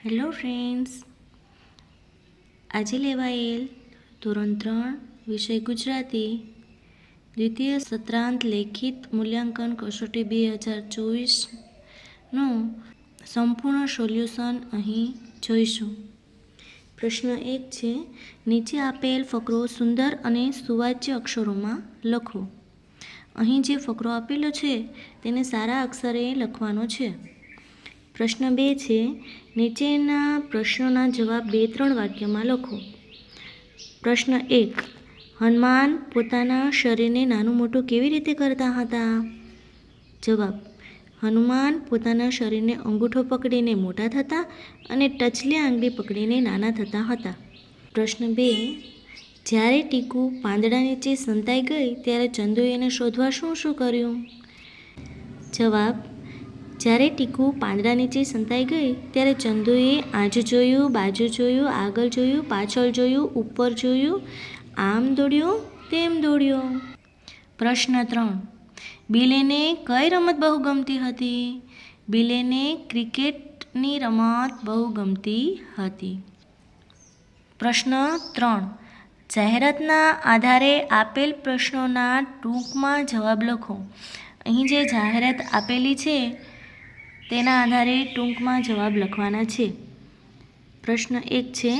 Hello friends, આજે લેવાયેલ ધોરણ 3 વિષય ગુજરાતી દ્વિતીય સત્રાંત લેખિત મૂલ્યાંકન કસોટી 2024નું સંપૂર્ણ સોલ્યુશન અહીં જોઈશું. પ્રશ્ન 1 છે, નીચે આપેલ ફકરો સુંદર અને સુવાચ્ય અક્ષરોમાં લખો. અહીં જે ફકરો આપેલો છે તેને સારા અક્ષરે લખવાનો છે. પ્રશ્ન 2 છે, નીચેના પ્રશ્નોના જવાબ 2-3 વાક્યમાં લખો. પ્રશ્ન 1, હનુમાન પોતાના શરીરને નાનું મોટું કેવી રીતે કરતા હતા? જવાબ, હનુમાન પોતાના શરીરને અંગૂઠો પકડીને મોટા થતા અને ટચલી આંગળી પકડીને નાના થતા હતા. પ્રશ્ન 2, જ્યારે ટીકુ પાંદડા નીચે સંતાઈ ગઈ ત્યારે ચંદુએ એને શોધવા શું કર્યું? જવાબ, જ્યારે ટીકુ પાંદડા નીચે સંતાઈ ગઈ ત્યારે ચંદુએ આજુ જોયું, બાજુ જોયું, આગળ જોયું, પાછળ જોયું, ઉપર જોયું, આમ દોડ્યો, તેમ દોડ્યો. પ્રશ્ન 3, બિલેને કઈ રમત બહુ ગમતી હતી? બિલેને ક્રિકેટની રમત બહુ ગમતી હતી. પ્રશ્ન 3, જાહેરાતના આધારે આપેલ પ્રશ્નોના ટૂંકમાં જવાબ લખો. અહીં જે જાહેરાત આપેલી છે તેના આધારે ટૂંકમાં જવાબ લખવાના છે. પ્રશ્ન 1 છે,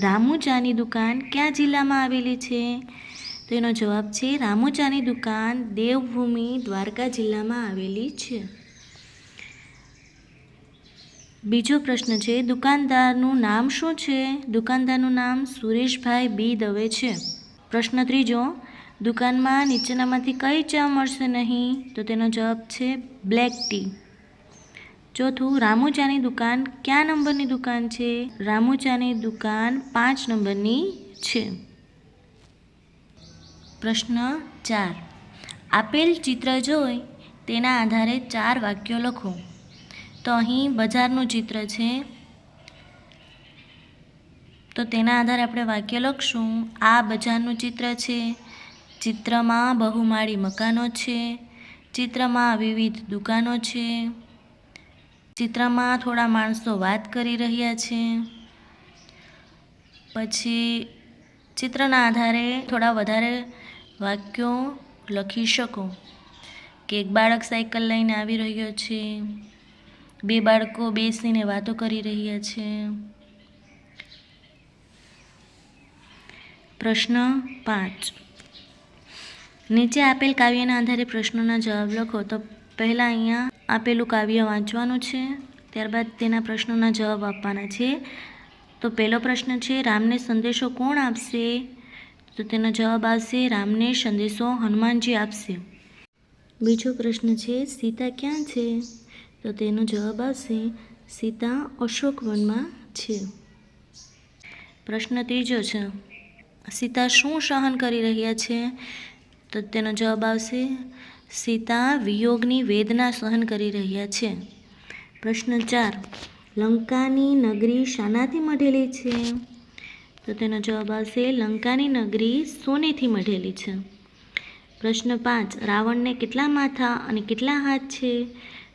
રામુ ચાની દુકાન કયા જિલ્લામાં આવેલી છે? તો એનો જવાબ છે, રામુ ચાની દુકાન દેવભૂમિ દ્વારકા જિલ્લામાં આવેલી છે. બીજો પ્રશ્ન છે, દુકાનદારનું નામ શું છે? દુકાનદારનું નામ સુરેશભાઈ બી દવે છે. પ્રશ્ન 3, દુકાનમાં નીચેનામાંથી કઈ ચા મળશે નહીં? તો તેનો જવાબ છે બ્લેક ટી. ચોથું, રામુ ચાની દુકાન કયા નંબરની દુકાન છે? રામુ ચાની દુકાન 5 નંબરની છે. પ્રશ્ન 4, આપેલ ચિત્ર જોઈ તેના આધારે 4 વાક્યો લખો. તો અહીં બજારનું ચિત્ર છે, તો તેના આધારે આપણે વાક્ય લખશું. આ બજારનું ચિત્ર છે. ચિત્રમાં બહુમાળી મકાનો છે. ચિત્રમાં વિવિધ દુકાનો છે. ચિત્રમાં થોડા માણસો વાત કરી રહ્યા છે. પછી ચિત્રના આધારે થોડા વધારે વાક્યો લખી શકો કે એક બાળક સાયકલ લઈને આવી રહ્યો છે. 2 બાળકો બેસીને વાતો કરી રહ્યા છે. પ્રશ્ન 5, નીચે આપેલ કાવ્યના આધારે પ્રશ્નોના જવાબ લખો. તો પહેલાં અહીંયા આપેલું કાવ્ય વાંચવાનું છે, ત્યારબાદ તેના પ્રશ્નોના જવાબ આપવાના છે. તો પહેલો પ્રશ્ન છે, રામને સંદેશો કોણ આપશે? તો તેનો જવાબ આવશે, રામને સંદેશો હનુમાનજી આપશે. બીજો પ્રશ્ન છે, સીતા ક્યાં છે? તો તેનો જવાબ આવશે, સીતા અશોકવનમાં છે. પ્રશ્ન 3 છે, સીતા શું સહન કરી રહ્યા છે? તો તેનો જવાબ આવશે, સીતા વિયોગની વેદના સહન કરી રહ્યા છે. પ્રશ્ન 4, લંકાની નગરી શાનાથી મઢેલી છે? તો તેનો જવાબ આવશે, લંકાની નગરી સોનેથી મઢેલી છે. પ્રશ્ન 5, રાવણને કેટલા માથા અને કેટલા હાથ છે?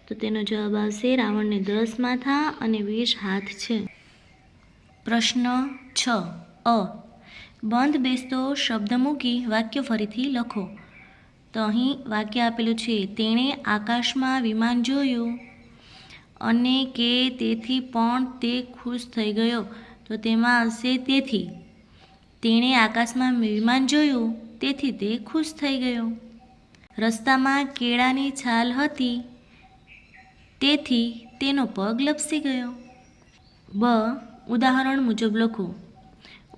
તો તેનો જવાબ આવશે, રાવણને 10 માથા અને 20 હાથ છે. પ્રશ્ન 6, બંધ બેસતો શબ્દ મૂકી વાક્ય ફરીથી લખો. તો અહીં વાક્ય આપેલું છે, તેણે આકાશમાં વિમાન જોયું અને કે તેથી પણ તે ખુશ થઈ ગયો. તો તેમાં આવશે તેથી. તેણે આકાશમાં વિમાન જોયું તેથી તે ખુશ થઈ ગયો. રસ્તામાં કેળાની છાલ હતી તેથી તેનો પગ લપસી ગયો. ઉદાહરણ મુજબ લખો.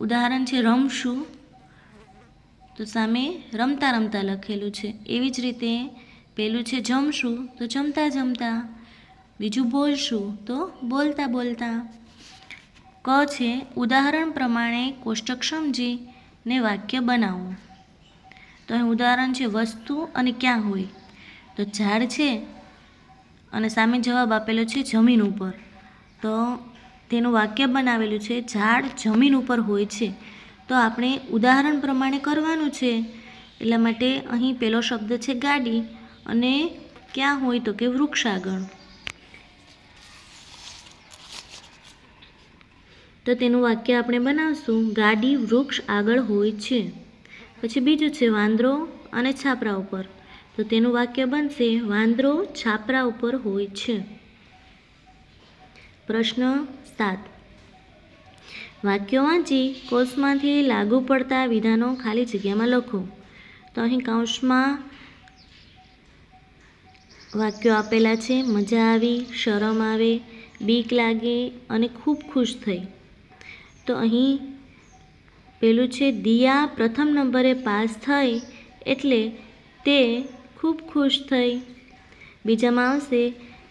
ઉદાહરણ છે, રમશું, તો સામે રમતા રમતા લખેલું છે. એવી જ રીતે પેલું છે જમશું, તો જમતા જમતા. બીજું બોલશું, તો બોલતા બોલતા. છે, ઉદાહરણ પ્રમાણે કોષ્ટક સમજીને વાક્ય બનાવો. તો અહીં ઉદાહરણ છે, વસ્તુ અને ક્યાં હોય? તો ઝાડ છે અને સામે જવાબ આપેલો છે જમીન ઉપર. તો તેનું વાક્ય બનાવેલું છે, ઝાડ જમીન ઉપર હોય છે. તો આપણે ઉદાહરણ પ્રમાણે કરવાનું છે. એટલા માટે અહીં પહેલો શબ્દ છે ગાડી અને ક્યાં હોય તો કે વૃક્ષ આગળ. તો તેનું વાક્ય આપણે બનાવશું ગાડી વૃક્ષ આગળ હોય છે. પછી બીજું છે વાંદરો અને છાપરા ઉપર. તો તેનું વાક્ય બનશે વાંદરો છાપરા ઉપર હોય છે. પ્રશ્ન 7. વાક્યો વાંચી કૌંસમાંથી લાગુ પડતા વિધાનો ખાલી જગ્યામાં લખો. તો અહીં કૌંસમાં વાક્યો આપેલા છે મજા આવી, શરમ આવે, બીક લાગે અને ખૂબ ખુશ થઈ. તો અહીં પેલું છે દિયા પ્રથમ નંબરે પાસ થઈ એટલે તે ખૂબ ખુશ થઈ. બીજામાં આવશે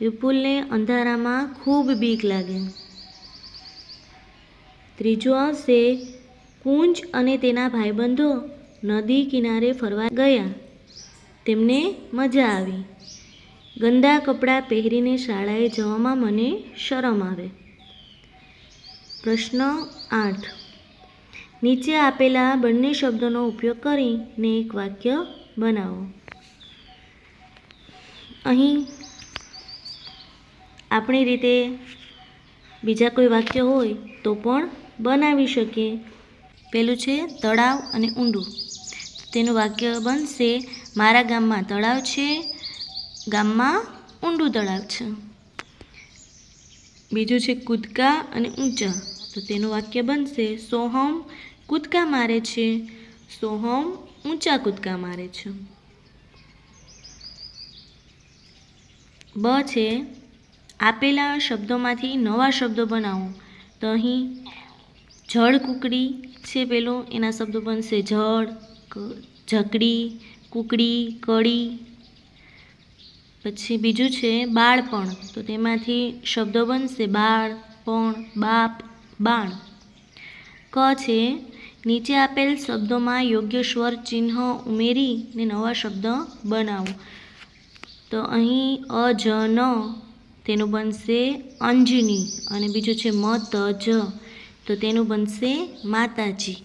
વિપુલને અંધારામાં ખૂબ બીક લાગી. ત્રીજું આવશે કુંજ અને તેના ભાઈબંધો નદી કિનારે ફરવા ગયા, તેમને મજા આવી. ગંદા કપડાં પહેરીને શાળાએ જવામાં મને શરમ આવે. પ્રશ્ન 8. નીચે આપેલા બંને શબ્દોનો ઉપયોગ કરીને એક વાક્ય બનાવો. અહીં આપણી રીતે બીજા કોઈ વાક્ય હોય તો પણ બનાવી શકીએ. પેલું છે તળાવ અને ઊંડું. તેનું વાક્ય બનશે મારા ગામમાં તળાવ છે, ગામમાં ઊંડું તળાવ છે. બીજું છે કૂદકા અને ઊંચા. તો તેનું વાક્ય બનશે સોહમ કૂદકા મારે છે, સોહમ ઊંચા કૂદકા મારે છે. બ છે આપેલા શબ્દોમાંથી નવા શબ્દો બનાવો. તો અહીં જળ કુકડી છે પેલું, એના શબ્દો બનશે જળ, ઝકડી, કુકડી, કડી. પછી બીજું છે બાળપણ. તો તેમાંથી શબ્દો બનશે બાળ, પણ, બાપ, બાણ. ક છે નીચે આપેલ શબ્દોમાં યોગ્ય સ્વર ચિહ્ન ઉમેરીને નવા શબ્દ બનાવો. તો અહીં અજન તેનું બનશે અંજની અને બીજું છે મત જ તો તેનું બનશે માતાજી.